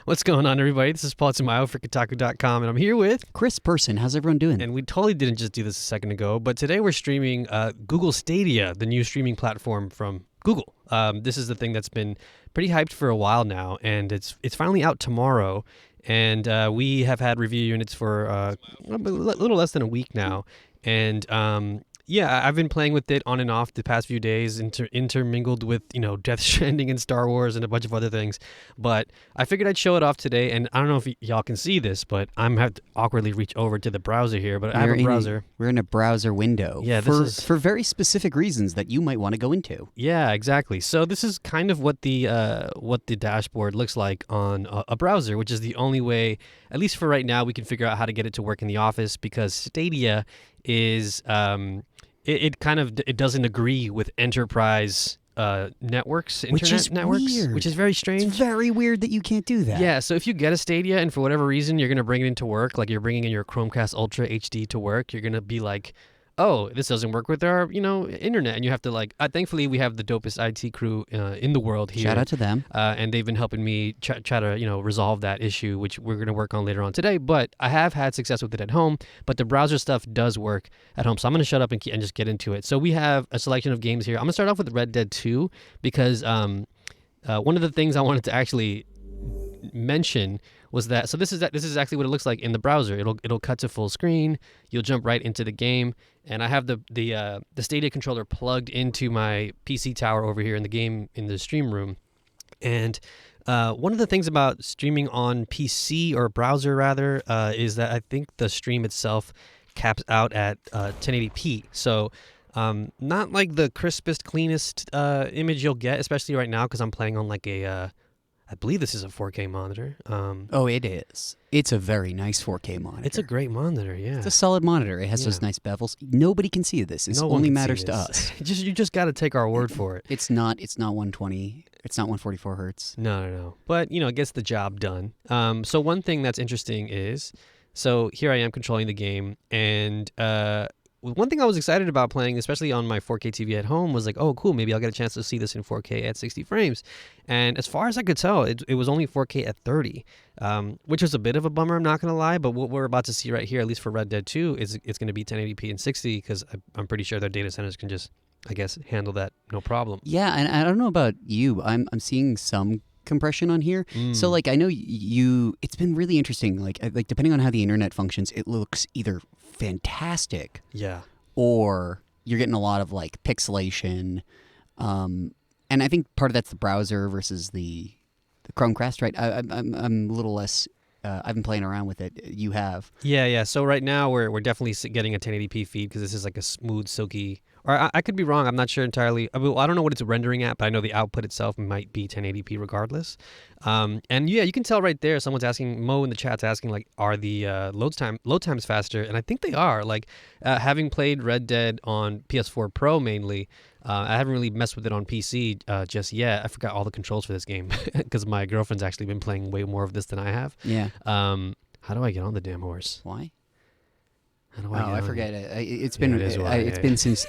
What's going on, everybody? This is Paul Tamayo for Kotaku.com, and I'm here with Chris Person. How's everyone doing? And we totally didn't just do this a second ago, but today we're streaming Google Stadia, the new streaming platform from Google. This is the thing that's been pretty hyped for a while now, and it's finally out tomorrow. And we have had review units for a little less than a week now, and yeah, I've been playing with it on and off the past few days, intermingled with, Death Stranding and Star Wars and a bunch of other things. But I figured I'd show it off today, and I don't know if y'all can see this, but I'm have to awkwardly reach over to the browser here, but I have a browser. We're in a browser window. Yeah, for very specific reasons that you might want to go into. Yeah, exactly. So this is kind of what the dashboard looks like on a browser, which is the only way, at least for right now, we can figure out how to get it to work in the office, because Stadia is it doesn't agree with enterprise networks, internet networks, weird. Which is very strange. It's very weird that you can't do that. Yeah, so if you get a Stadia and for whatever reason you're going to bring it into work, like you're bringing in your Chromecast Ultra HD to work, you're going to be like, oh, this doesn't work with our, internet. And you have to thankfully we have the dopest IT crew in the world here. Shout out to them. And they've been helping me try to, resolve that issue, which we're going to work on later on today. But I have had success with it at home, but the browser stuff does work at home. So I'm going to shut up and just get into it. So we have a selection of games here. I'm going to start off with Red Dead 2 because one of the things I wanted to actually mention was that, so this is actually what it looks like in the browser. It'll cut to full screen. You'll jump right into the game, and I have the Stadia controller plugged into my PC tower over here in the stream room. And one of the things about streaming on PC or browser rather is that I think the stream itself caps out at 1080p. So not like the crispest, cleanest image you'll get, especially right now because I'm playing on I believe this is a 4K monitor. It is. It's a very nice 4K monitor. It's a great monitor, yeah. It's a solid monitor. It has those nice bevels. Nobody can see this. It only matters to us. You just got to take our word for it. It's not 120. It's not 144 hertz. No. But, it gets the job done. So one thing that's interesting is, so here I am controlling the game, and one thing I was excited about playing, especially on my 4K TV at home, was like, oh, cool, maybe I'll get a chance to see this in 4K at 60 frames. And as far as I could tell, it was only 4K at 30, which was a bit of a bummer, I'm not going to lie. But what we're about to see right here, at least for Red Dead 2, it's going to be 1080p and 60 because I'm pretty sure their data centers can just, I guess, handle that no problem. Yeah, and I don't know about you. I'm seeing some compression on here. So I know it's been really interesting. Like depending on how the internet functions, it looks either fantastic, or you're getting a lot of pixelation, and I think part of that's the browser versus the Chromecast, right? I'm a little less. I've been playing around with it. You have? Yeah. So right now we're definitely getting a 1080p feed because this is like a smooth, silky. Or I could be wrong. I'm not sure entirely. I don't know what it's rendering at, but I know the output itself might be 1080p regardless. And yeah, you can tell right there. Someone's asking, Mo in the chat's asking, are the load times faster? And I think they are. Having played Red Dead on PS4 Pro mainly, I haven't really messed with it on PC just yet. I forgot all the controls for this game because my girlfriend's actually been playing way more of this than I have. Yeah. How do I get on the damn horse? Why? I forget it. It's been since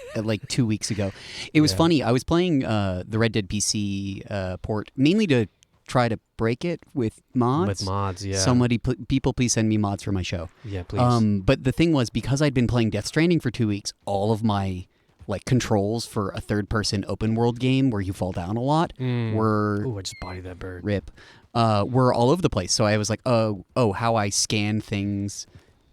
2 weeks ago. It was funny. I was playing the Red Dead PC port mainly to try to break it with mods. With mods, yeah. People, please send me mods for my show. Yeah, please. But the thing was, because I'd been playing Death Stranding for 2 weeks, all of my controls for a third-person open-world game where you fall down a lot were... Ooh, I just bodied that bird. Rip. Were all over the place. So I was like, how I scan things...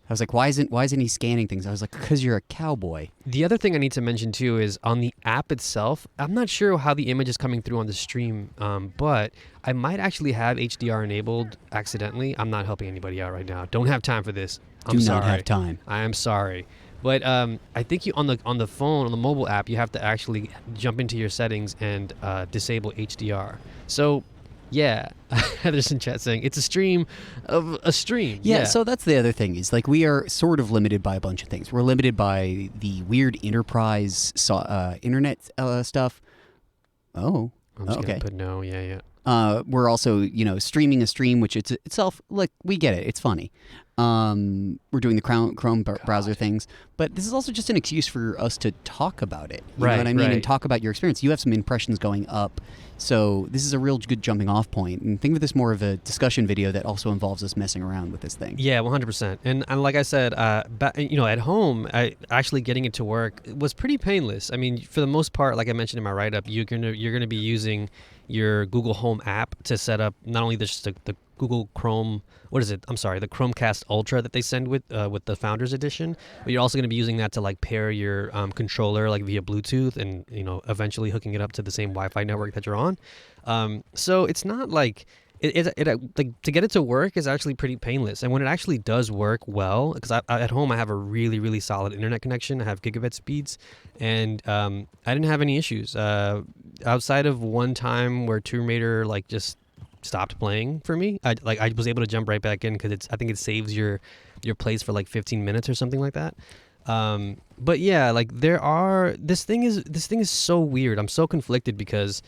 I was like, why isn't he scanning things? I was like, because you're a cowboy. The other thing I need to mention too is on the app itself, I'm not sure how the image is coming through on the stream, but I might actually have HDR enabled accidentally. I'm not helping anybody out right now. Don't have time for this. I'm sorry. Do not have time. I am sorry. But I think you on the phone, on the mobile app, you have to actually jump into your settings and disable HDR. So yeah, Heather's in chat saying it's a stream of a stream. Yeah, so that's the other thing is we are sort of limited by a bunch of things. We're limited by the weird enterprise internet stuff. Oh, I'm just gonna put no. Yeah. We're also, streaming a stream, which itself, we get it. It's funny. We're doing the Chrome browser things, but this is also just an excuse for us to talk about it. You know what I mean? Right. And talk about your experience. You have some impressions going up So this is a real good jumping off point. And think of this more of a discussion video that also involves us messing around with this thing. Yeah, 100%. And like I said, at home, actually getting it to work was pretty painless. I mean, for the most part, like I mentioned in my write-up, you're gonna be using your Google Home app to set up not only just the Google Chrome, what is it? I'm sorry, the Chromecast Ultra that they send with the Founders Edition. But you're also going to be using that to like pair your controller like via Bluetooth, and eventually hooking it up to the same Wi-Fi network that you're on. So it's not like like to get it to work is actually pretty painless. And when it actually does work well, because at home I have a really, really solid internet connection. I have gigabit speeds, and I didn't have any issues outside of one time where Tomb Raider like just stopped playing for me. I was able to jump right back in because I think it saves your plays for like 15 minutes or something like that. But yeah, like this thing is so weird. I'm so conflicted because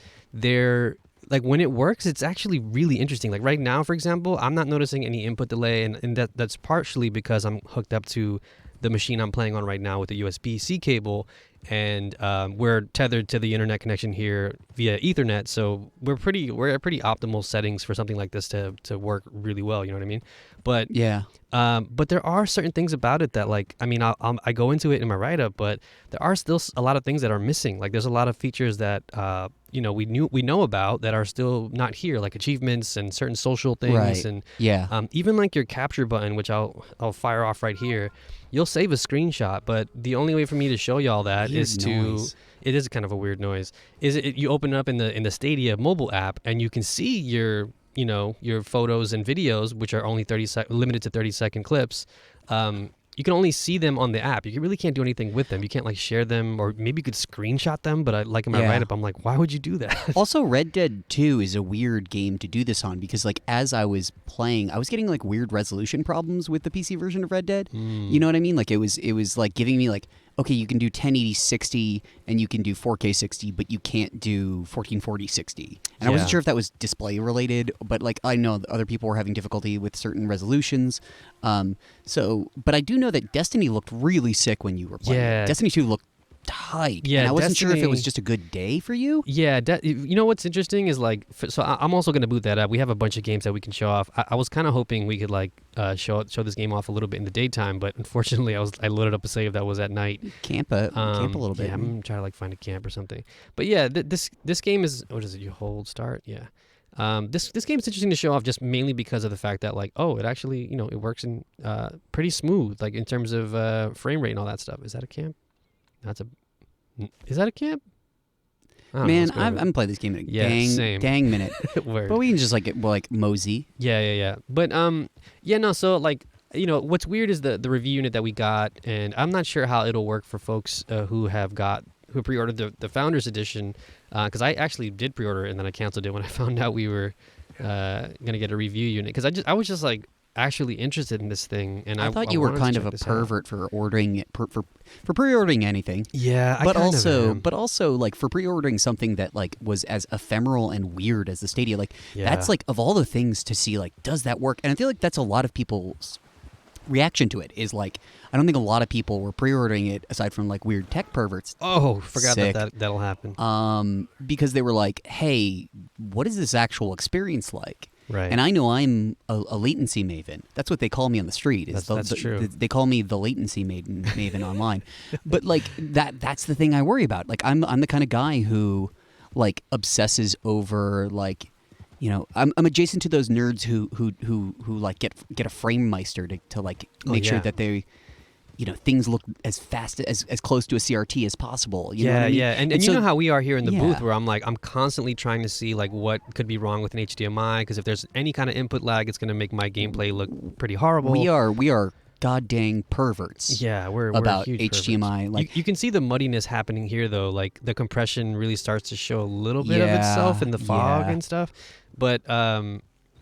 like when it works, it's actually really interesting. Like right now, for example, I'm not noticing any input delay, and that's partially because I'm hooked up to the machine I'm playing on right now with the USB-C cable, and we're tethered to the internet connection here via Ethernet. So we're at pretty optimal settings for something like this to work really well. You know what I mean? But yeah. But there are certain things about it that, like, I mean, I go into it in my write-up, but there are still a lot of things that are missing. Like, there's a lot of features that we know about that are still not here, like achievements and certain social things, right. and yeah, even like your capture button, which I'll fire off right here. You'll save a screenshot, but the only way for me to show y'all that weird is noise. it is kind of a weird noise. You open up in the Stadia mobile app, and you can see your photos and videos, which are only limited to 30-second clips. You can only see them on the app. You really can't do anything with them. You can't like share them, or maybe you could screenshot them. But in my write-up, I'm like, why would you do that? Also, Red Dead 2 is a weird game to do this on because, like, as I was playing, I was getting like weird resolution problems with the PC version of Red Dead. You know what I mean? Like, it was like giving me like, okay, you can do 1080 60 and you can do 4K 60, but you can't do 1440 60. And I wasn't sure if that was display related, but like I know other people were having difficulty with certain resolutions. But I do know that Destiny looked really sick when you were playing. Yeah. Destiny 2 looked tight. Yeah, and I wasn't sure if it Destiny- was just a good day for you. Yeah, you know what's interesting is like, I'm also going to boot that up. We have a bunch of games that we can show off. I was kind of hoping we could like show this game off a little bit in the daytime, but unfortunately I loaded up a save that was at night. Camp a little bit. Yeah, I'm gonna try to like find a camp or something. But yeah, this game is, what is it? You hold start. Yeah. This game is interesting to show off just mainly because of the fact that like, it actually it works in pretty smooth, like in terms of frame rate and all that stuff. Is that a camp? Is that a camp? Man, I haven't played this game in a dang minute. But we can just like mosey. Yeah. But so like, what's weird is the review unit that we got, and I'm not sure how it'll work for folks who pre-ordered the Founders Edition, because I actually did pre-order it and then I canceled it when I found out we were gonna get a review unit, because I was just like actually interested in this thing, and I thought you were kind of a pervert for ordering it for pre-ordering anything. Yeah, but also like for pre-ordering something that like was as ephemeral and weird as the Stadia. Like that's like, of all the things to see, like, does that work? And I feel like that's a lot of people's reaction to it is like, I don't think a lot of people were pre-ordering it aside from like weird tech perverts. Oh, forgot that'll happen. Because they were like, hey, what is this actual experience like? Right. And I know I'm a latency maven. That's what they call me on the street. That's true. They call me the latency maven online. But like that's the thing I worry about. Like I'm the kind of guy who like obsesses over like, I'm adjacent to those nerds who like get a frame meister to like make sure that they things look as fast as close to a CRT as possible. You know what I mean? And so, you know how we are here in the booth, where I'm constantly trying to see like what could be wrong with an HDMI, because if there's any kind of input lag, it's going to make my gameplay look pretty horrible. We are god dang perverts. Yeah, we're about huge HDMI. Perverts. Like you can see the muddiness happening here, though. Like the compression really starts to show a little bit of itself in the fog and stuff. But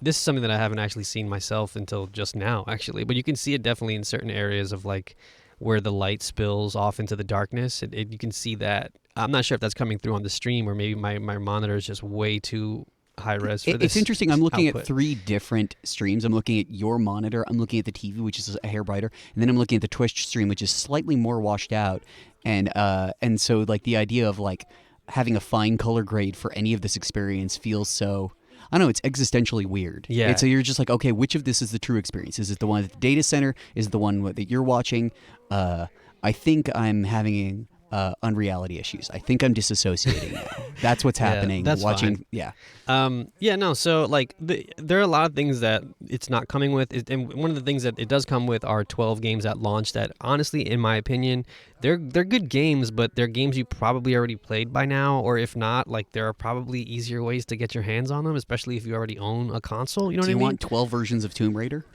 this is something that I haven't actually seen myself until just now, actually. But you can see it definitely in certain areas of like where the light spills off into the darkness. You can see that. I'm not sure if that's coming through on the stream, or maybe my monitor is just way too high res for this. It's interesting. I'm looking output. at 3 different streams. I'm looking at your monitor. I'm looking at the TV, which is a hair brighter, and then I'm looking at the Twitch stream, which is slightly more washed out. And so like the idea of like having a fine color grade for any of this experience feels so. I don't know, it's existentially weird. Yeah. So you're just like, okay, which of this is the true experience? Is it the one at the data center? Is it the one that you're watching? I think I'm having unreality issues. I think I'm disassociating now. That's what's happening. That's watching. fine. Yeah. No. So like, there are a lot of things that it's not coming with, and one of the things that it does come with are 12 games at launch. That honestly, in my opinion, they're good games, but they're games you probably already played by now, or if not, like there are probably easier ways to get your hands on them, especially if you already own a console. You know what I mean? Do you want 12 versions of Tomb Raider?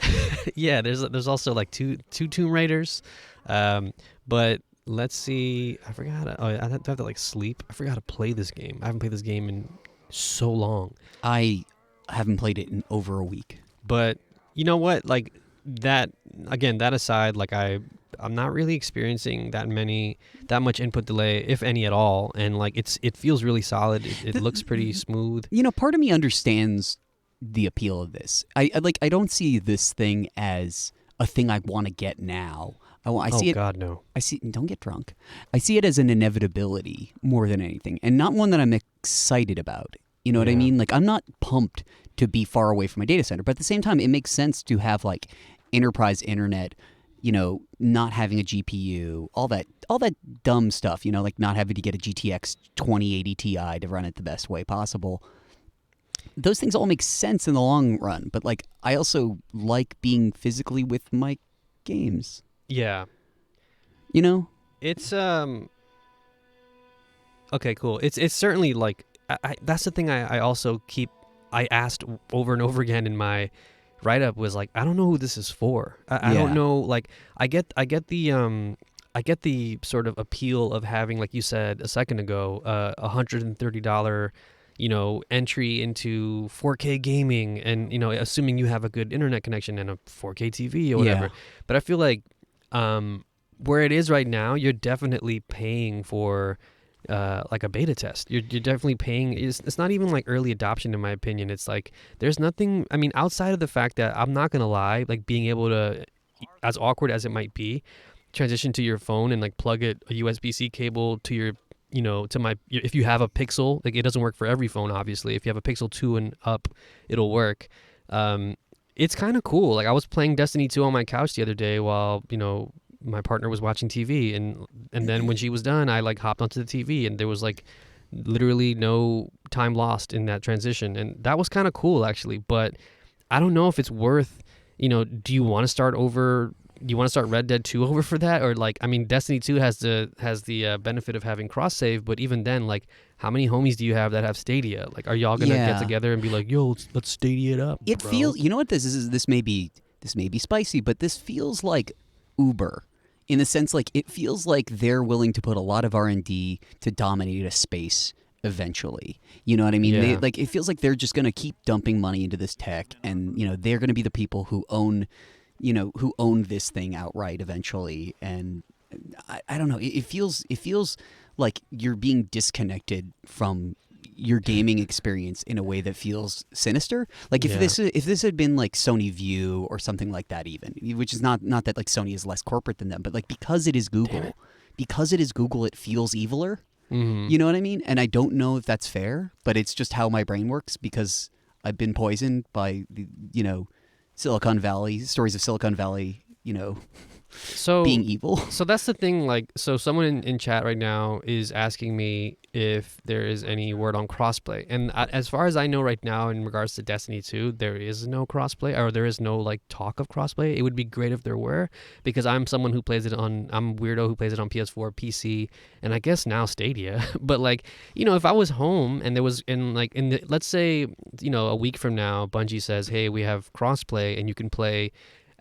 Yeah. There's also like two Tomb Raiders, but. Let's see. I forgot. I have to like sleep. I forgot to play this game. I haven't played this game in so long. I haven't played it in over a week. But you know what? Like that again. That aside, like I'm not really experiencing that much input delay, if any at all. And like it feels really solid. It looks pretty smooth. You know, part of me understands the appeal of this. I don't see this thing as a thing I want to get now. I see it. God, no. Don't get drunk. I see it as an inevitability more than anything, and not one that I'm excited about. You know what I mean? Like, I'm not pumped to be far away from my data center, but at the same time, it makes sense to have like enterprise internet. You know, not having a GPU, all that dumb stuff. You know, like not having to get a GTX 2080 Ti to run it the best way possible. Those things all make sense in the long run, but like I also like being physically with my games. Yeah. You know? It's okay, cool. It's certainly like that's the thing I also I asked over and over again in my write-up was like, I don't know who this is for. I don't know, like I get the sort of appeal of having, like you said a second ago, $130 entry into 4K gaming, and assuming you have a good internet connection and a 4K TV or whatever. Yeah. But I feel like where it is right now, you're definitely paying for like a beta test. You're definitely paying. It's not even like early adoption, in my opinion. It's like there's nothing. I mean, outside of the fact that I'm not gonna lie, like being able to, as awkward as it might be, transition to your phone and like plug a USB-C cable to your if you have a Pixel, like it doesn't work for every phone, obviously. If you have a Pixel 2 and up, it'll work. It's kind of cool. Like I was playing Destiny 2 on my couch the other day while, my partner was watching TV, and then when she was done, I like hopped onto the TV, and there was like literally no time lost in that transition, and that was kind of cool actually. But I don't know if it's worth, do you want to start over? Do you want to start Red Dead 2 over for that? Or like, I mean, Destiny 2 has the benefit of having cross save, but even then, like, how many homies do you have that have Stadia? Like, are y'all gonna get together and be like, yo, let's Stadia it up? It feels, you know what this is? This may be spicy, but this feels like Uber, in the sense like it feels like they're willing to put a lot of R&D to dominate a space eventually. You know what I mean? Yeah. It feels like they're just gonna keep dumping money into this tech, and they're gonna be the people who own this thing outright eventually. And I don't know. It feels like you're being disconnected from your gaming experience in a way that feels sinister. Like if this had been like Sony View or something like that, even, which is not that like Sony is less corporate than them, but like because it is Google, it feels eviler. Mm-hmm. You know what I mean? And I don't know if that's fair, but it's just how my brain works because I've been poisoned by the Silicon Valley, stories of Silicon Valley, so being evil. So that's the thing. Like, so someone in chat right now is asking me if there is any word on crossplay, and as far as I know right now, in regards to Destiny 2, there is no crossplay, or there is no like talk of crossplay. It would be great if there were, because I'm someone who plays it on. I'm a weirdo who plays it on PS4, PC, and I guess now Stadia. But like, if I was home and there was let's say, a week from now, Bungie says, hey, we have crossplay and you can play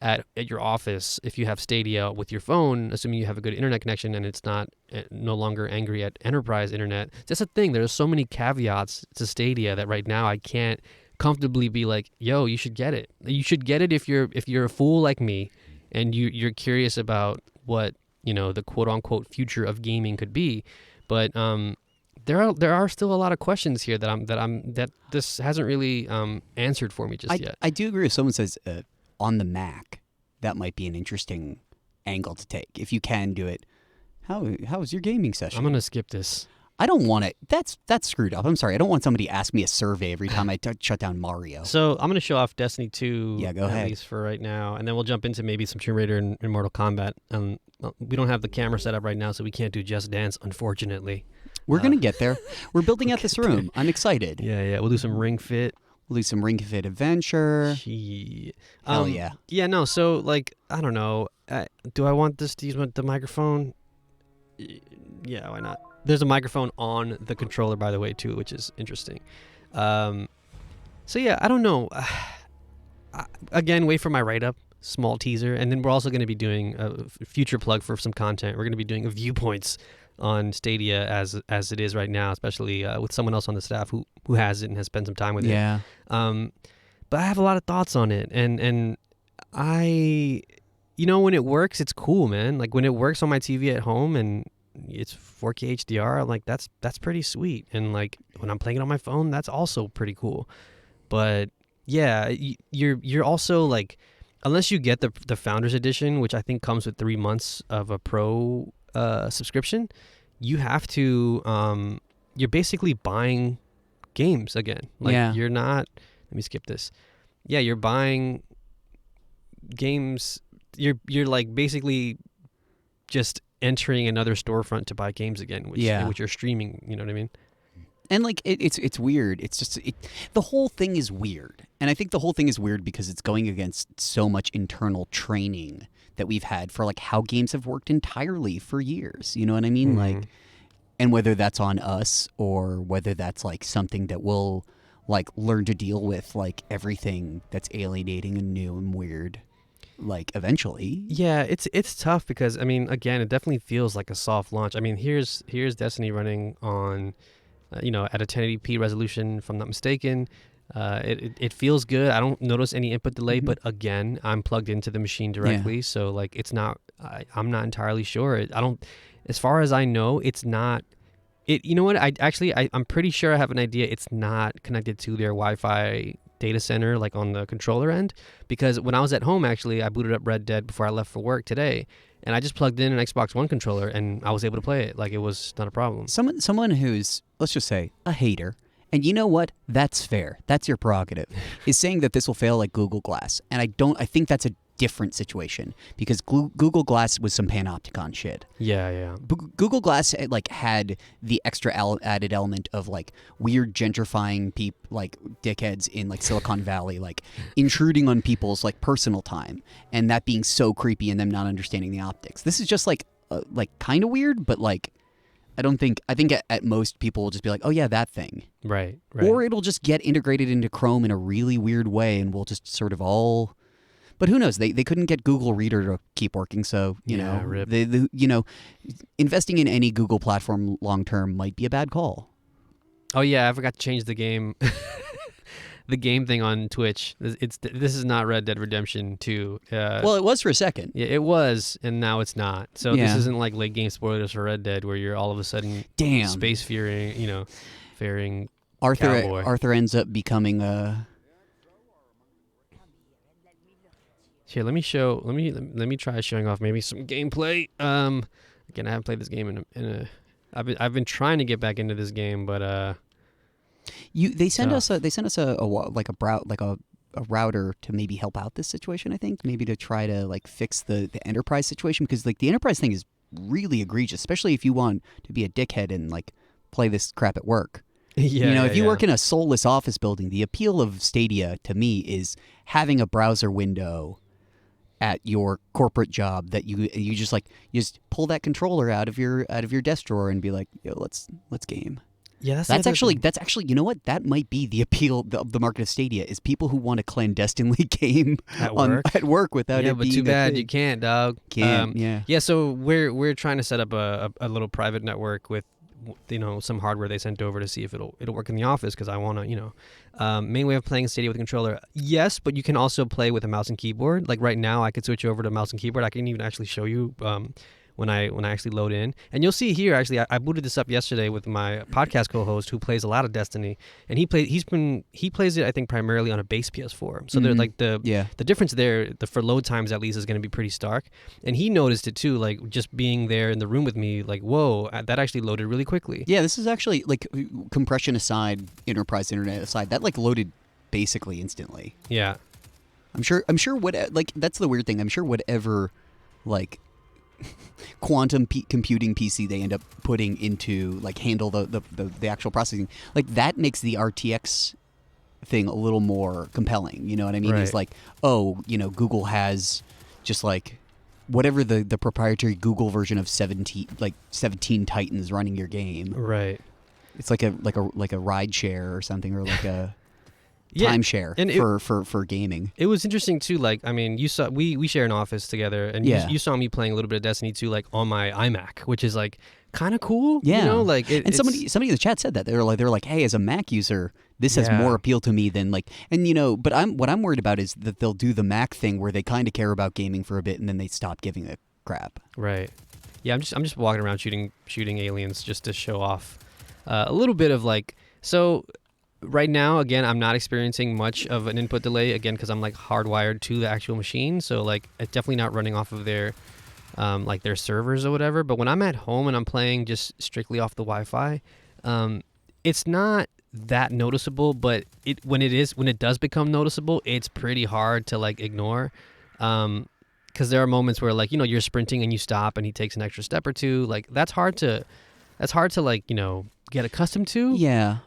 at your office if you have Stadia with your phone, assuming you have a good internet connection and it's no longer angry at enterprise internet. That's the thing. There's so many caveats to Stadia that right now I can't comfortably be like, yo, you should get it. You should get it if you're a fool like me and you're curious about what the quote unquote future of gaming could be. But there are still a lot of questions here that this hasn't really answered for me just yet. I do agree if someone says on the Mac, that might be an interesting angle to take if you can do it. How was your gaming session? I'm gonna skip this. I don't want it. That's screwed up. I'm sorry. I don't want somebody to ask me a survey every time I shut down Mario. So I'm going to show off Destiny 2 Yeah, go ahead. At least for right now, and then we'll jump into maybe some Tomb Raider and Mortal Kombat. We don't have the camera set up right now, so we can't do Just Dance, unfortunately. We're going to get there. We're building out this room. I'm excited. Yeah. We'll do some Ring Fit. We'll do some Ring Fit Adventure. Hell yeah. Yeah, no, so, like, I don't know. Do I want this to use the microphone? Yeah, why not? There's a microphone on the controller, by the way, too, which is interesting. So, yeah, I don't know. Again, wait for my write-up, small teaser. And then we're also going to be doing a future plug for some content. We're going to be doing a viewpoints on Stadia as it is right now, especially with someone else on the staff who has it and has spent some time with it. Yeah. But I have a lot of thoughts on it. And I, when it works, it's cool, man. Like, when it works on my TV at home and it's 4K HDR, I'm like, that's pretty sweet. And like when I'm playing it on my phone, that's also pretty cool. But yeah, you're also like, unless you get the Founders Edition, which I think comes with 3 months of a pro subscription, you have to you're basically buying games again. Like you're not. Let me skip this. Yeah, you're buying games. You're like basically just entering another storefront to buy games again, which you're streaming. You know what I mean? And like it's weird. It's just the whole thing is weird, and I think the whole thing is weird because it's going against so much internal training that we've had for like how games have worked entirely for years. You know what I mean? Like, and whether that's on us or whether that's like something that we'll like learn to deal with, like everything that's alienating and new and weird. Like eventually. Yeah, it's tough because I mean, again, it definitely feels like a soft launch. I mean, here's Destiny running on, at a 1080p resolution, if I'm not mistaken. It feels good. I don't notice any input delay, but again, I'm plugged into the machine directly, so like it's not. I'm not entirely sure. I don't. As far as I know, it's not. You know what? I'm pretty sure I have an idea. It's not connected to their Wi-Fi data center, like on the controller end, because when I was at home, actually, I booted up Red Dead before I left for work today, and I just plugged in an Xbox One controller, and I was able to play it. Like, it was not a problem. Someone who's, let's just say, a hater, and you know what? That's fair. That's your prerogative, is saying that this will fail like Google Glass, and I think that's a different situation because Google Glass was some panopticon shit. Yeah. Google Glass like had the extra added element of like weird gentrifying like dickheads in like Silicon Valley, like intruding on people's like personal time, and that being so creepy and them not understanding the optics. This is just like kind of weird, but like I think at most people will just be like, oh yeah, that thing. Right. Or it'll just get integrated into Chrome in a really weird way, and we'll just sort of all. But who knows? They couldn't get Google Reader to keep working, so rip. Investing in any Google platform long term might be a bad call. Oh yeah, I forgot to change the game, the game thing on Twitch. This is not Red Dead Redemption 2. Well, it was for a second. Yeah, it was, and now it's not. So this isn't like late game spoilers for Red Dead, where you're all of a sudden space faring cowboy. Arthur ends up becoming a. Here, let me try showing off maybe some gameplay. Again, I haven't played this game I've been trying to get back into this game, but they sent us a router to maybe help out this situation. I think maybe to try to like fix the enterprise situation, because like the enterprise thing is really egregious, especially if you want to be a dickhead and like play this crap at work. If you work in a soulless office building, the appeal of Stadia to me is having a browser window at your corporate job that you just pull that controller out of your desk drawer and be like, yo, let's game. Yeah, that's actually you know what, that might be the appeal of the market of Stadia, is people who want to clandestinely game at work without it being. But too bad you can't, dog. Can't. So we're trying to set up a little private network with some hardware they sent over to see if it'll work in the office, because I want to main way of playing Stadia with a controller, yes, but you can also play with a mouse and keyboard. Like right now I could switch over to mouse and keyboard. I can even actually show you one when I actually load in. And you'll see here, actually, I booted this up yesterday with my podcast co-host who plays a lot of Destiny, and he plays it, I think, primarily on a base PS4. So they're like the difference there, for load times at least, is going to be pretty stark. And he noticed it too, like just being there in the room with me, like, whoa, that actually loaded really quickly. Yeah, this is actually, like, compression aside, enterprise internet aside, that like loaded basically instantly. Yeah. I'm sure what, like, that's the weird thing. I'm sure whatever, like, quantum computing PC they end up putting into, like, handle the actual processing, like, that makes the RTX thing a little more compelling. You know what I mean? Right. It's like, oh, you know, Google has just like whatever the proprietary Google version of 17 Titans running your game. Right. It's like a ride share or something, or like a yeah, timeshare for gaming. It was interesting too. Like, I mean, you saw we share an office together, and you saw me playing a little bit of Destiny 2, like on my iMac, which is like kind of cool. Yeah, you know, like and somebody in the chat said that they're like, hey, as a Mac user, this has more appeal to me than like, and you know, but what I'm worried about is that they'll do the Mac thing where they kind of care about gaming for a bit and then they stop giving a crap. Right. Yeah, I'm just walking around shooting aliens just to show off a little bit of like so. Right now, again, I'm not experiencing much of an input delay, again, because I'm like hardwired to the actual machine. So like it's definitely not running off of their like their servers or whatever. But when I'm at home and I'm playing just strictly off the Wi-Fi, it's not that noticeable. But when it does become noticeable, it's pretty hard to like ignore. Because there are moments where, like, you know, you're sprinting and you stop and he takes an extra step or two. Like that's hard to like, you know, get accustomed to. Yeah.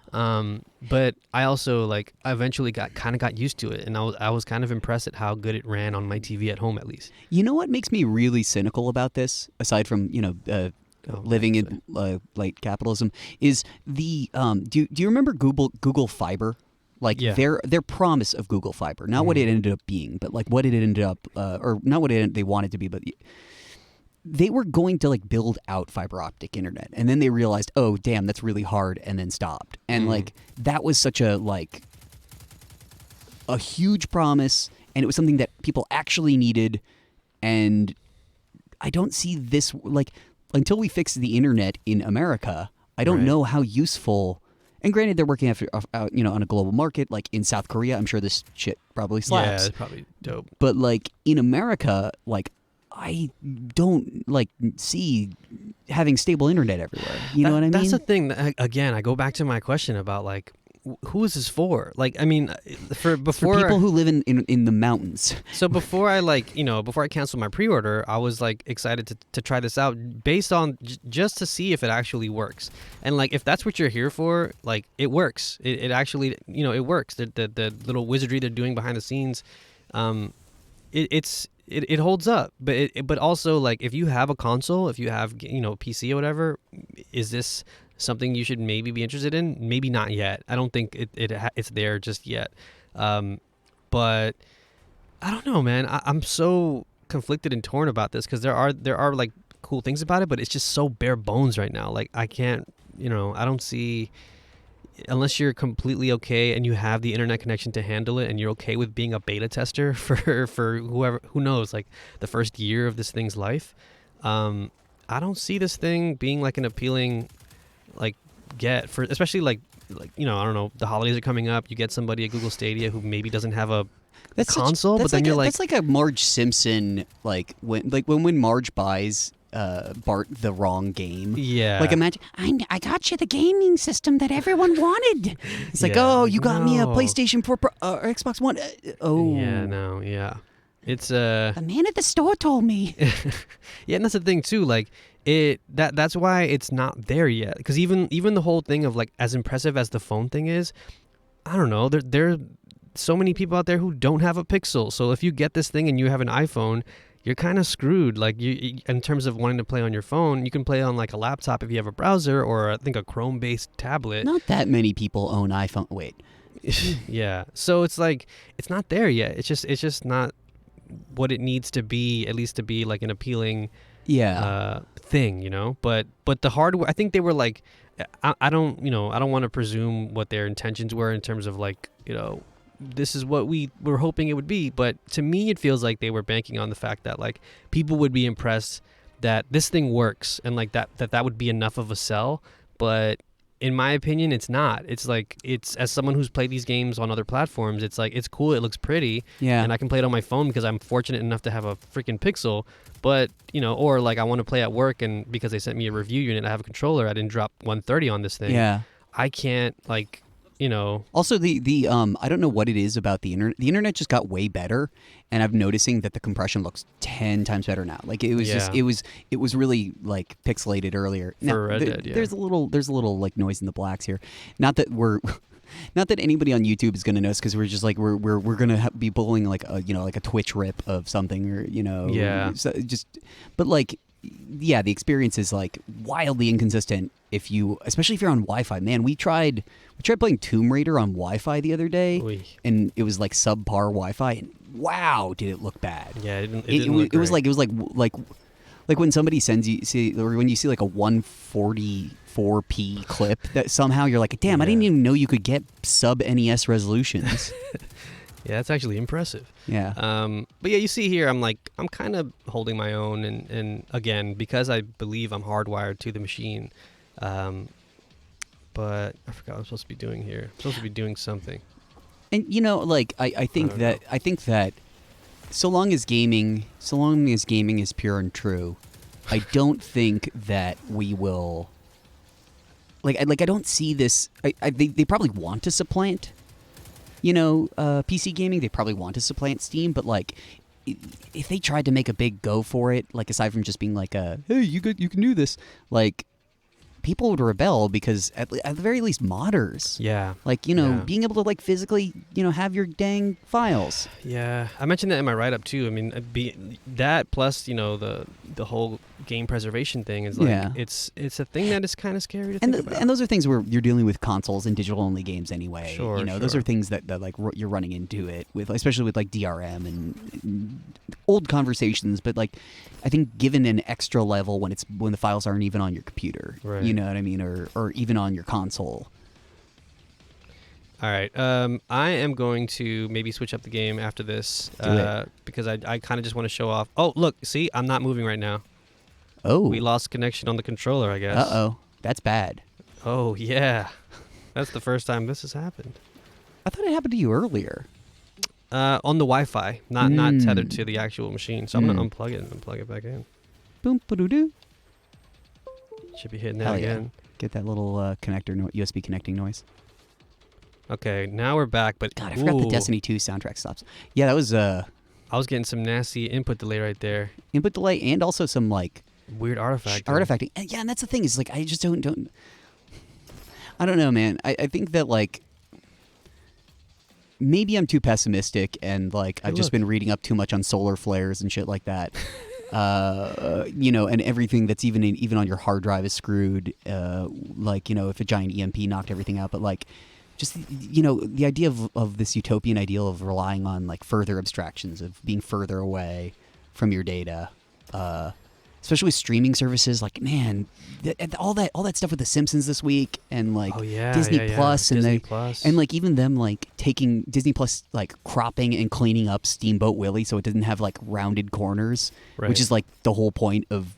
But I also like eventually got used to it, and I was kind of impressed at how good it ran on my TV at home, at least. You know what makes me really cynical about this, aside from, you know, living in like capitalism, is the do you remember Google Fiber? Like their promise of Google Fiber, not what it ended up being, but like what it ended up, or not what they wanted to be, but they were going to like build out fiber optic internet, and then they realized, oh damn, that's really hard, and then stopped. And like that was such a huge promise, and it was something that people actually needed. And I don't see this, like, until we fix the internet in America, I don't know how useful. And granted, they're working you know, on a global market. Like in South Korea, I'm sure this shit probably slaps. Yeah, it's probably dope. But like in America, like I don't like see having stable internet everywhere. You know what I mean? That's the thing. Again, I go back to my question about like, who is this for? Like, I mean, for people who live in the mountains. So before I canceled my pre-order, I was like excited to try this out based on just to see if it actually works. And like, if that's what you're here for, like it works. It actually, you know, it works. The little wizardry they're doing behind the scenes, it holds up. But also, like, if you have a console, if you have, you know, PC or whatever, is this something you should maybe be interested in? Maybe not yet. I don't think it's there just yet. But I don't know, man. I'm so conflicted and torn about this because there are like cool things about it, but it's just so bare bones right now. Like I can't, you know, I don't see, unless you're completely okay and you have the internet connection to handle it and you're okay with being a beta tester for who knows, like the first year of this thing's life. I don't see this thing being like an appealing like get for, especially like you know, I don't know, the holidays are coming up, you get somebody at Google Stadia who maybe doesn't have a console, but then you're like, that's like a Marge Simpson, like when Marge buys Bart the wrong game. Yeah. Like imagine, I got you the gaming system that everyone wanted. It's like, oh, you got me a PlayStation 4 Pro, or Xbox One. Oh. Yeah, no, yeah. It's the man at the store told me. Yeah, and that's the thing too, like that's why it's not there yet, because even the whole thing of like, as impressive as the phone thing is, I don't know, there are so many people out there who don't have a Pixel. So if you get this thing and you have an iPhone, you're kind of screwed. Like you in terms of wanting to play on your phone, you can play on like a laptop if you have a browser, or I think a Chrome based tablet. Not that many people own iPhone. Wait. Yeah. So it's like, it's not there yet. It's just not what it needs to be, at least to be like an appealing thing, you know. But the hardware, I think they were like, I don't want to presume what their intentions were in terms of like, you know, this is what we were hoping it would be, but to me it feels like they were banking on the fact that like people would be impressed that this thing works and like that would be enough of a sell. But in my opinion, it's not. It's like, it's, as someone who's played these games on other platforms, it's like, it's cool, it looks pretty, Yeah. and I can play it on my phone because I'm fortunate enough to have a freaking Pixel. But or like I want to play at work, and because they sent me a review unit, I have a controller, I didn't drop 130 on this thing. Yeah. I can't, like, Also, the I don't know what it is about the internet. The internet just got way better, and I'm noticing that the compression looks 10 times better now. Like it was just it was really like pixelated earlier. Now, For Red Dead, yeah. There's a little like noise in the blacks here. Not that we're not that anybody on YouTube is going to notice, because we're just like we're going to be pulling like a like a Twitch rip of something, or so but like, yeah, the experience is like wildly inconsistent especially if you're on Wi-Fi. Man, we tried playing Tomb Raider on Wi-Fi the other day. Oy. And it was like subpar Wi-Fi, and wow, did it look bad. Yeah, it didn't look it was great. like when somebody sends or when you see like a 144p clip that somehow you're like, damn, I didn't even know you could get sub NES resolutions. Yeah, that's actually impressive. Yeah. But yeah, you see here, I'm kind of holding my own, and again, because I believe I'm hardwired to the machine. But I forgot what I'm supposed to be doing here. I'm supposed to be doing something. And like I think that so long as gaming is pure and true, I don't think that we will. I don't see this. They probably want to supplant, PC gaming. They probably want to supplant Steam, but like, if they tried to make a big go for it, like aside from just being like hey, you can do this, like, people would rebel, because at the very least, modders. Yeah. Like, being able to like physically, have your dang files. Yeah, I mentioned that in my write-up too. I mean, that plus the whole game preservation thing is like, it's a thing that is kind of scary to think about. And those are things where you're dealing with consoles and digital-only games anyway. Sure, those are things that like you're running into it with, especially with like DRM and old conversations. But like, I think given an extra level when the files aren't even on your computer, right. You know what I mean, or even on your console. All right. I am going to maybe switch up the game after this because I kind of just want to show off. Oh, look, see, I'm not moving right now. Oh, we lost connection on the controller, I guess. Uh-oh, that's bad. Oh yeah, that's the first time this has happened. I thought it happened to you earlier. On the Wi-Fi, not tethered to the actual machine. So I'm gonna unplug it and plug it back in. Boom, ba-doo-doo. Should be hitting that again. Yeah. Get that little USB connecting noise. Okay, now we're back. But God, I forgot the Destiny 2 soundtrack stops. Yeah, that was I was getting some nasty input delay right there. Input delay, and also some like weird artifacting. And yeah, and that's the thing, is like, I just don't. I don't know, man. I think that like, maybe I'm too pessimistic, and like I've just been reading up too much on solar flares and shit like that. And everything that's even on your hard drive is screwed. Like, if a giant EMP knocked everything out, but like, just the idea of this utopian ideal of relying on like further abstractions, of being further away from your data, especially with streaming services. Like, man, all that stuff with The Simpsons this week, and like Disney Plus, and Disney Plus. and like even them like taking Disney Plus, like cropping and cleaning up Steamboat Willie so it doesn't have like rounded corners, which is like the whole point of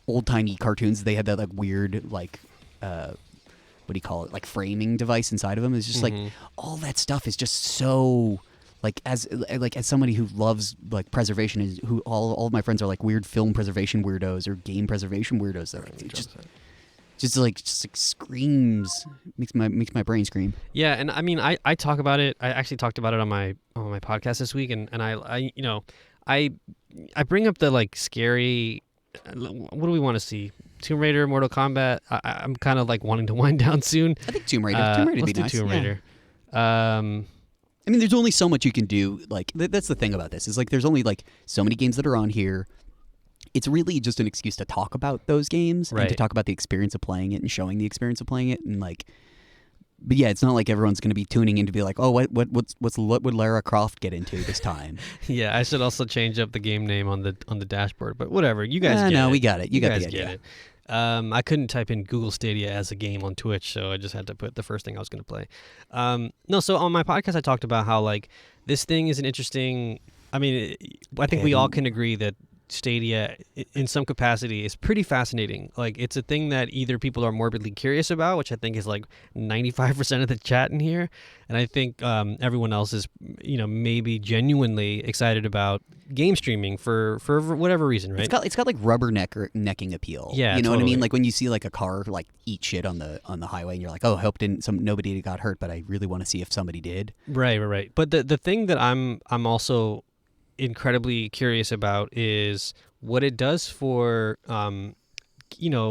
old timey cartoons. They had that like weird like what do you call it, like framing device inside of them. It's just like all that stuff is just so like, as somebody who loves like preservation, is who all of my friends are like weird film preservation weirdos or game preservation weirdos. That just screams, makes my brain scream. Yeah, and I mean, I talk about it. I actually talked about it on my podcast this week, and I bring up the like scary. What do we want to see? Tomb Raider, Mortal Kombat. I'm kind of like wanting to wind down soon. I think Tomb Raider. Tomb Raider would be nice. Tomb Raider. I mean, there's only so much you can do. Like, that's the thing about this, is like there's only like so many games that are on here. It's really just an excuse to talk about those games, and to talk about the experience of playing it and showing the experience of playing it, and like. But yeah, it's not like everyone's going to be tuning in to be like, oh, what would Lara Croft get into this time? Yeah, I should also change up the game name on the dashboard, but whatever. You guys get it. No, we got it. You got guys the idea. Get it. I couldn't type in Google Stadia as a game on Twitch, so I just had to put the first thing I was going to play. No, so on my podcast, I talked about how like this thing is an interesting. I mean, I think we all can agree that Stadia in some capacity is pretty fascinating. Like, it's a thing that either people are morbidly curious about, which I think is like 95% of the chat in here, and I think everyone else is, maybe genuinely excited about game streaming for whatever reason, right? It's got like necking appeal. Yeah, you know totally. what I mean. Like when you see like a car like eat shit on the highway, and you're like, oh, I hope nobody got hurt, but I really want to see if somebody did. Right. But the thing that I'm also incredibly curious about is what it does for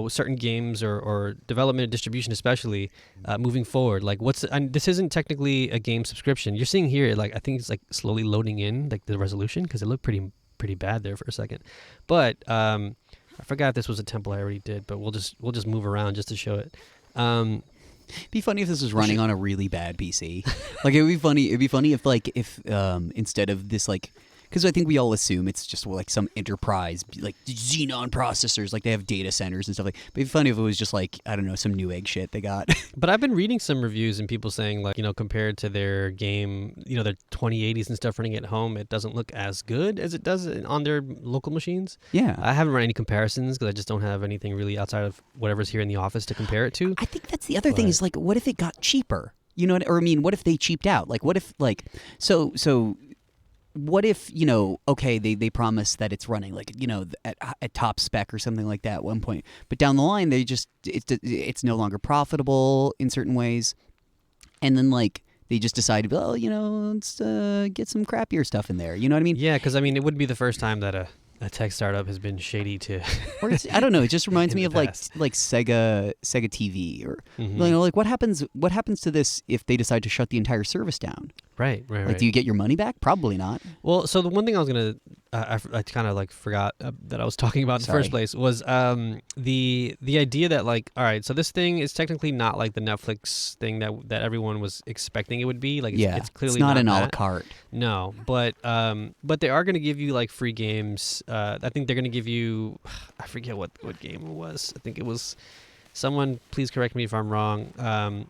certain games or development and distribution, especially moving forward. Like, this isn't technically a game subscription. You're seeing here, like, I think it's like slowly loading in like the resolution, because it looked pretty bad there for a second. But I forgot if this was a temple I already did, but we'll just move around just to show it. It'd be funny if this was running on a really bad PC. Like, it'd be funny if instead of this, like, because I think we all assume it's just like some enterprise, like Xenon processors, like they have data centers and stuff like. But it'd be funny if it was just like, I don't know, some new egg shit they got. But I've been reading some reviews and people saying, like, compared to their game, their 2080s and stuff running at home, it doesn't look as good as it does on their local machines. Yeah. I haven't run any comparisons because I just don't have anything really outside of whatever's here in the office to compare it to. I think that's the other thing is, like, what if it got cheaper? Or I mean, what if they cheaped out? Like, what if, like, so what if, okay, they promise that it's running like, at top spec or something like that at one point, but down the line it's no longer profitable in certain ways, and then like they just decided, well, let's get some crappier stuff in there. You know what I mean? Yeah, because I mean, it wouldn't be the first time that a tech startup has been shady to. Or I don't know. It just reminds me of like Sega TV, or like what happens to this if they decide to shut the entire service down? Right. Like, do you get your money back? Probably not. Well, so the one thing I was gonna, I kind of like forgot that I was talking about in the first place was the idea that, like, all right, so this thing is technically not like the Netflix thing that everyone was expecting it would be. Like, it's clearly not an a la that. carte. No, but they are gonna give you like free games. I think they're gonna give you, I forget what game it was. I think it was, someone please correct me if I'm wrong.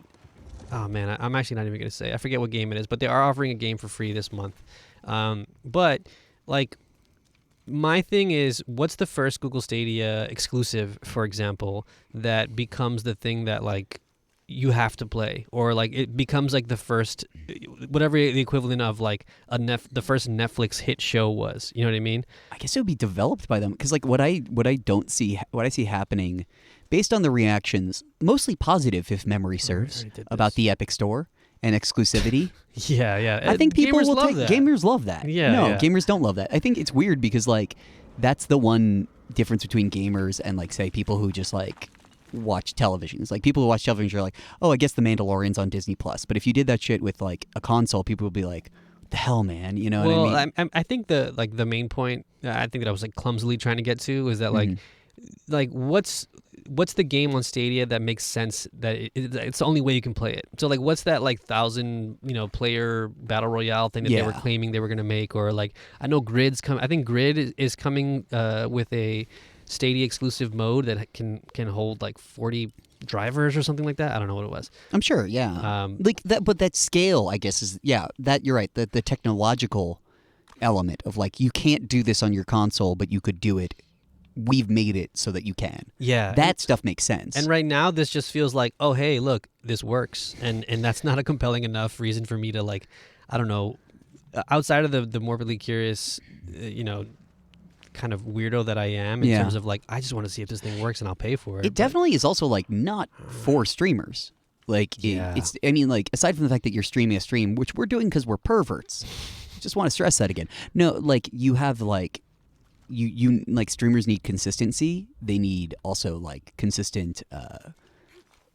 Oh man, I'm actually not even gonna say. I forget what game it is, but they are offering a game for free this month. But like, my thing is, what's the first Google Stadia exclusive, for example, that becomes the thing that like you have to play, or like it becomes like the first, whatever the equivalent of like the first Netflix hit show was. You know what I mean? I guess it would be developed by them, because like what I see happening, based on the reactions, mostly positive if memory serves, about the Epic Store and exclusivity. Yeah. I think people gamers will love that. Gamers love that. Yeah. No, yeah. gamers don't love that. I think it's weird because like that's the one difference between gamers and like, say, people who just like watch television. It's like people who watch television are like, oh, I guess The Mandalorian's on Disney Plus. But if you did that shit with like a console, people would be like, what the hell, man? You know what I mean? I think the main point I think that I was like clumsily trying to get to is that like what's the game on Stadia that makes sense that it's the only way you can play it? So like, what's that like 1,000 player battle royale thing that they were claiming they were going to make? Or like, I know Grid's coming. I think Grid is coming with a Stadia exclusive mode that can hold like 40 drivers or something like that. I don't know what it was. I'm sure, yeah. Like that, but that scale, I guess, is that you're right. The technological element of like, you can't do this on your console, but you could do it. We've made it so that you can. Yeah. That stuff makes sense. And right now, this just feels like, oh, hey, look, this works. And that's not a compelling enough reason for me to, like, I don't know, outside of the morbidly curious, kind of weirdo that I am in terms of, like, I just want to see if this thing works and I'll pay for it. It definitely is also, like, not for streamers. Like, it's, I mean, like, aside from the fact that you're streaming a stream, which we're doing because we're perverts. Just want to stress that again. No, like, you have, like, you like, streamers need consistency. They need also like consistent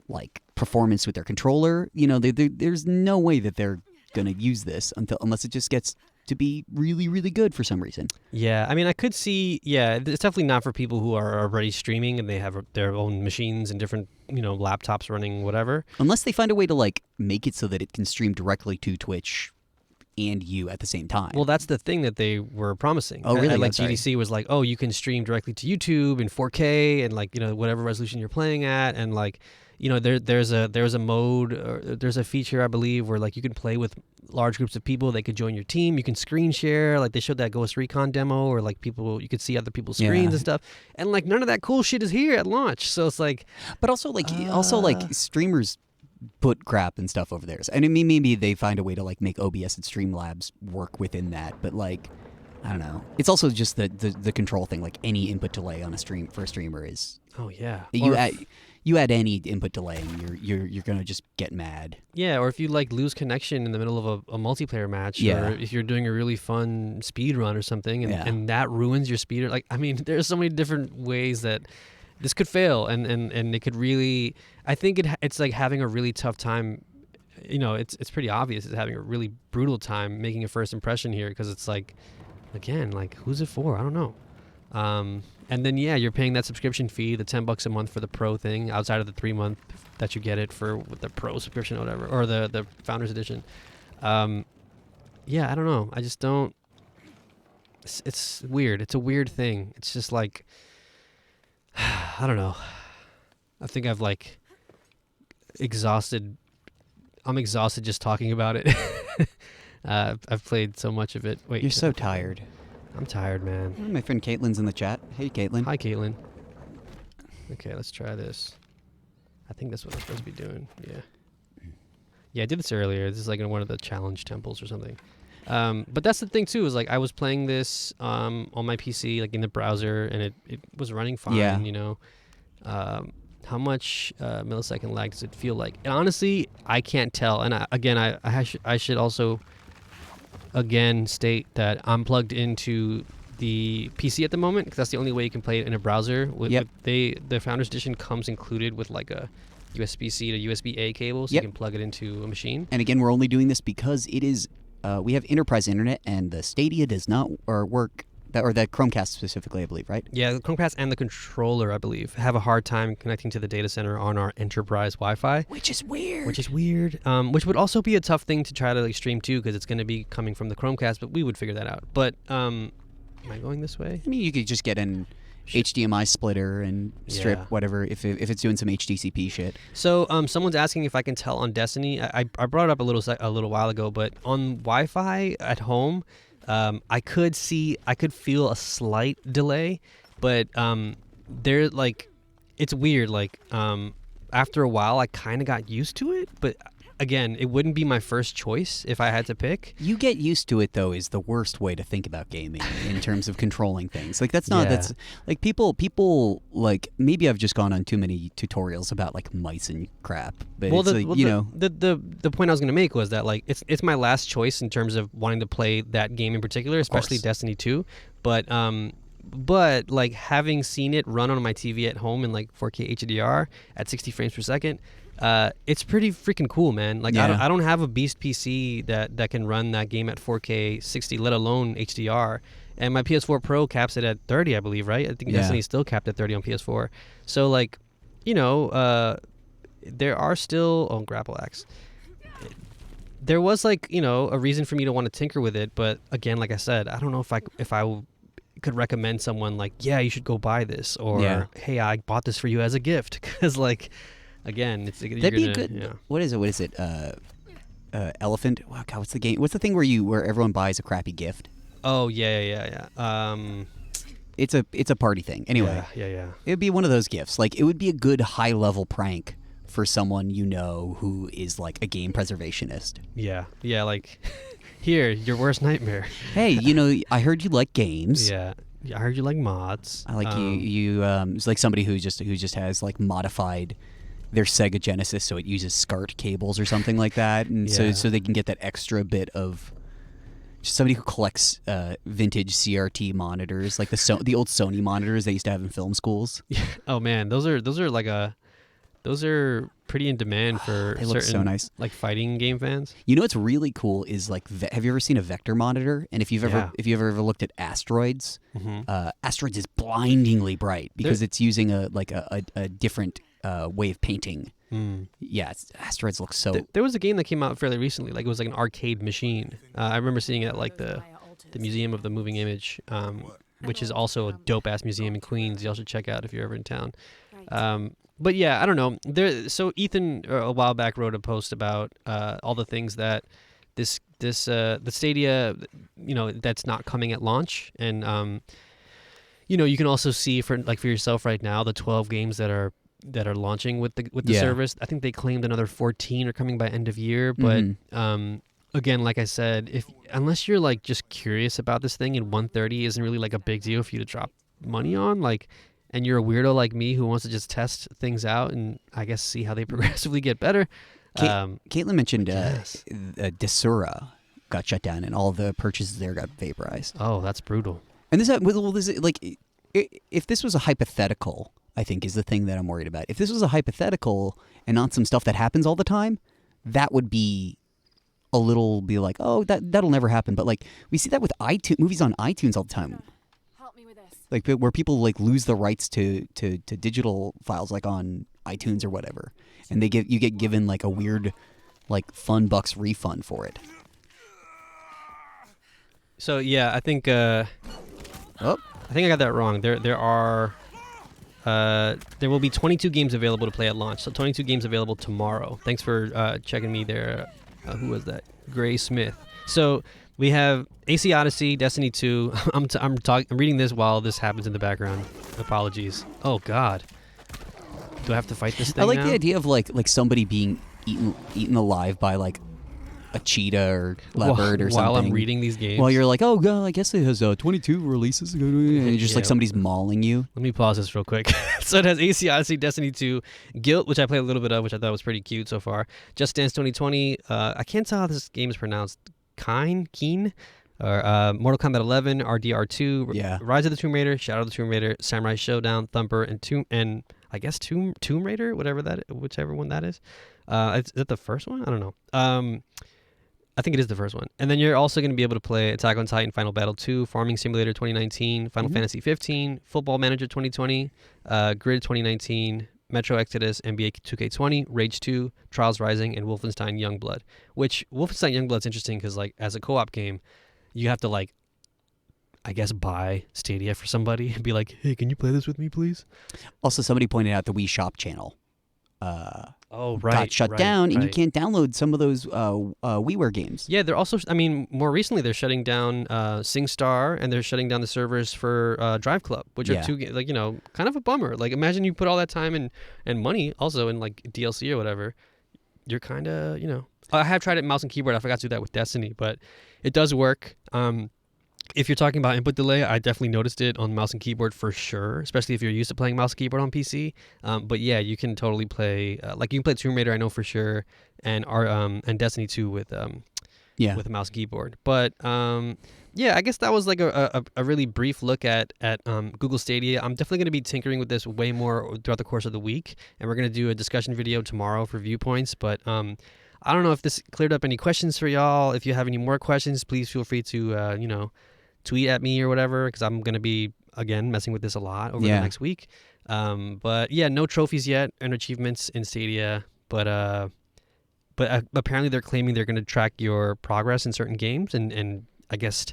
like performance with their controller. There's no way that they're gonna use this unless it just gets to be really, really good for some reason. Yeah, I mean, I could see. Yeah, it's definitely not for people who are already streaming and they have their own machines and different laptops running whatever. Unless they find a way to like make it so that it can stream directly to Twitch and you at the same time. Well, that's the thing that they were promising. Oh, really? Like GDC was like, oh, you can stream directly to YouTube in 4K and like whatever resolution you're playing at, and like there's a mode, or there's a feature I believe where like you can play with large groups of people. They could join your team. You can screen share. Like they showed that Ghost Recon demo, or like you could see other people's screens and stuff. And like none of that cool shit is here at launch. So it's like, but also like streamers put crap and stuff over there. And I mean, maybe they find a way to like make OBS and Streamlabs work within that. But like, I don't know. It's also just the control thing. Like any input delay on a stream for a streamer is. Oh yeah. You add any input delay, and you're gonna just get mad. Yeah, or if you like lose connection in the middle of a multiplayer match, or if you're doing a really fun speed run or something, and that ruins your speed. Like, I mean, there's so many different ways that this could fail, and it could really. I think it's like having a really tough time. You know, it's pretty obvious it's having a really brutal time making a first impression here, because it's like, again, like who's it for? I don't know. And then you're paying that subscription fee, the $10 a month for the Pro thing, outside of the 3-month that you get it for with the Pro subscription or whatever, or the Founders Edition. I don't know. I just don't. It's weird. It's a weird thing. It's just like, I don't know. I think I've like exhausted. I'm exhausted just talking about it. I've played so much of it. Wait, you're so tired. I'm tired, man. Oh, my friend Caitlin's in the chat. Hey, Caitlin. Hi, Caitlin. Okay, let's try this. I think that's what I'm supposed to be doing. Yeah, I did this earlier. This is like in one of the challenge temples or something. But that's the thing too, is like I was playing this on my PC, like in the browser, and it was running fine. Yeah. You know, how much millisecond lag does it feel like? And honestly, I can't tell. And I should also again state that I'm plugged into the PC at the moment, because that's the only way you can play it in a browser. The Founders Edition comes included with like a USB-C to USB-A cable, so you can plug it into a machine. And again, we're only doing this because it is we have enterprise internet, and the Stadia does not work. Or the Chromecast specifically, I believe, right? Yeah, the Chromecast and the controller, I believe, have a hard time connecting to the data center on our enterprise Wi-Fi. Which is weird. Which would also be a tough thing to try to like stream to, because it's going to be coming from the Chromecast, but we would figure that out. But am I going this way? I mean, you could just get an HDMI splitter and strip whatever if it's doing some HDCP shit. So someone's asking if I can tell on Destiny. I brought it up a little while ago, but on Wi-Fi at home, I could feel a slight delay, but it's weird. Like after a while, I kind of got used to it, but again, it wouldn't be my first choice if I had to pick. You get used to it, though, is the worst way to think about gaming in terms of controlling things. Like that's like people like, maybe I've just gone on too many tutorials about like mice and crap. But the point I was going to make was that like it's my last choice in terms of wanting to play that game in particular, especially Destiny 2. But like having seen it run on my TV at home in like 4K HDR at 60 frames per second, it's pretty freaking cool, man. Like I don't have a beast PC that can run that game at 4K 60, let alone HDR. And my PS4 Pro caps it at 30, I believe, right? I think Destiny's still capped at 30 on PS4. So like, there are still grapple axe. There was like, a reason for me to want to tinker with it, but again, like I said, I don't know if I could recommend someone like, you should go buy this, or hey, I bought this for you as a gift, because like, again, that'd be good. Yeah. What is it? Elephant. Wow, God, what's the game? What's the thing where everyone buys a crappy gift? Oh yeah. It's a party thing. Anyway. Yeah. It would be one of those gifts. Like it would be a good high level prank for someone who is like a game preservationist. Yeah. Like here, your worst nightmare. Hey, I heard you like games. Yeah. I heard you like mods. I like you. It's like somebody who just has like modified their Sega Genesis so it uses SCART cables or something like that, and so they can get that extra bit of. Just somebody who collects vintage CRT monitors, like the old Sony monitors they used to have in film schools. Oh man, those are pretty in demand for they look so nice. Like fighting game fans. What's really cool is like, have you ever seen a vector monitor? And if you've ever looked at Asteroids, Asteroids is blindingly bright because it's using a different way of painting. Yeah, Asteroids look so. There was a game that came out fairly recently. Like it was like an arcade machine. I remember seeing it at like the Museum of the Moving Image, which is also a dope ass museum in Queens. Y'all should check out if you're ever in town. But yeah, I don't know. So Ethan a while back wrote a post about all the things that the Stadia, that's not coming at launch, and you can also see for yourself right now the 12 games that are launching with the service. I think they claimed another 14 are coming by end of year, but again, like I said, unless you're like just curious about this thing, and 130 isn't really like a big deal for you to drop money on, and you're a weirdo like me who wants to just test things out and I guess see how they progressively get better. Caitlin mentioned Desura got shut down and all the purchases there got vaporized. Oh, that's brutal. And if this was a hypothetical, I think is the thing that I'm worried about. If this was a hypothetical and not some stuff that happens all the time, that would be a little like, oh, that'll never happen. But like we see that with movies on iTunes all the time. Help me with this. Like where people like lose the rights to digital files like on iTunes or whatever, and you get given like a weird like $1 refund for it. So yeah, I think I got that wrong. There will be 22 games available to play at launch. So 22 games available tomorrow. Thanks for checking me there. Who was that? Gray Smith. So we have AC Odyssey, Destiny 2. I'm reading this while this happens in the background. Apologies. Oh God. Do I have to fight this thing? I like now? the idea of like somebody being eaten alive by like a cheetah or leopard or something. While I'm reading these games. While you're like, oh god, I guess it has 22 releases, and just like somebody's mauling you. Let me pause this real quick. So it has AC Odyssey, Destiny 2, Guilt, which I played a little bit of, which I thought was pretty cute so far. Just Dance 2020. I can't tell how this game is pronounced. Keen, or Mortal Kombat 11, RDR2, Rise of the Tomb Raider, Shadow of the Tomb Raider, Samurai Showdown, Thumper, and I guess Tomb Raider, whichever one that is. Is that the first one? I don't know. I think it is the first one. And then you're also going to be able to play Attack on Titan, Final Battle 2, Farming Simulator 2019, Final Fantasy 15, Football Manager 2020, Grid 2019, Metro Exodus, NBA 2K20, Rage 2, Trials Rising, and Wolfenstein Youngblood. Which Wolfenstein Youngblood's interesting because like as a co-op game, you have to like, I guess, buy Stadia for somebody and be like, hey, can you play this with me, please? Also, somebody pointed out the Wii Shop channel. Got shut down, and you can't download some of those WiiWare games. Yeah, they're also, more recently they're shutting down SingStar, and they're shutting down the servers for Drive Club, which are two, kind of a bummer. Like, imagine you put all that time and money also in like DLC or whatever. You're kind of, I have tried it mouse and keyboard. I forgot to do that with Destiny, but it does work. If you're talking about input delay, I definitely noticed it on mouse and keyboard for sure, especially if you're used to playing mouse and keyboard on PC. But yeah, you can totally play, you can play Tomb Raider, I know for sure, and Destiny 2 with a mouse and keyboard. But yeah, I guess that was like a really brief look at Google Stadia. I'm definitely going to be tinkering with this way more throughout the course of the week, and we're going to do a discussion video tomorrow for viewpoints. But I don't know if this cleared up any questions for y'all. If you have any more questions, please feel free to tweet at me or whatever, because I'm going to be, again, messing with this a lot over the next week. But yeah, no trophies yet and achievements in Stadia, but apparently they're claiming they're going to track your progress in certain games and I guess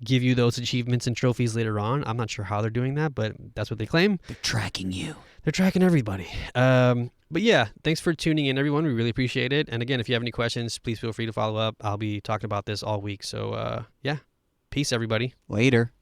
give you those achievements and trophies later on. I'm not sure how they're doing that, but that's what they claim. They're tracking you. They're tracking everybody. But yeah, thanks for tuning in, everyone. We really appreciate it. And again, if you have any questions, please feel free to follow up. I'll be talking about this all week. So yeah. Peace, everybody. Later.